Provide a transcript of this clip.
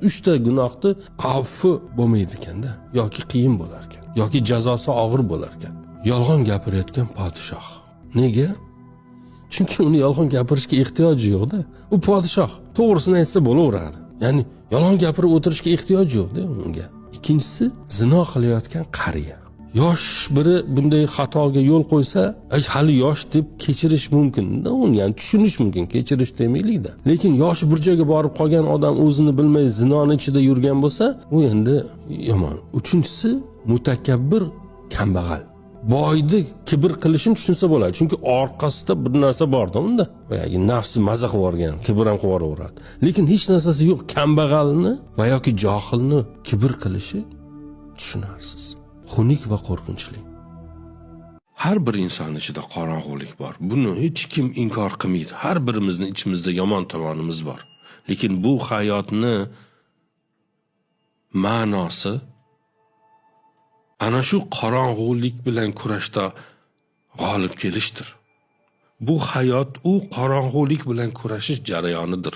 3 ta gunohni afvi bo'lmaydi ekanda, yoki qiyin bo'lar ekan, yoki jazosi og'ir bo'lar ekan. Yolg'on gapirayotgan podshoh. Nega? Chunki uni yolg'on gapirishga ehtiyoji yo'q-da. U podshoh. To'g'risini aytsa bo'laveradi. Ya'ni yolg'on gapirib o'tirishga ehtiyoji yo'q-da unga. Ikkinchisi, zino qilayotgan qariya. Yosh biri bunday xatoga yo'l qo'ysa, hali yosh deb kechirish mumkin-da, uni ham tushunish mumkin, kechirish demaylik-da. Lekin yosh bir joyga borib qolgan odam o'zini bilmay zinoning ichida yurgan bo'lsa, u endi yomon. Uchinchisi, mutakabbir kambag'al. Boyni kibr qilishini tushunsa bo'ladi. Chunki orqasida bir narsa bor-da unda. Yoki nafsi maza qilib yuborgan, kibr ham qilib yuboraveradi. Lekin hech narsasi yo'q kambag'alni va yoki johilni kibr qilishi tushunarsiz. Xunuk va qo'rqinchli. Har bir inson ichida qorong'ulik bor. Buni hech kim inkor qilmaydi. Har birimizning ichimizda yomon tomonimiz bor. Lekin bu hayotni ma'nosi ana shu qorong'ulik bilan kurashda g'olib kelishdir. Bu hayot u qorong'ulik bilan kurashish jarayonidir.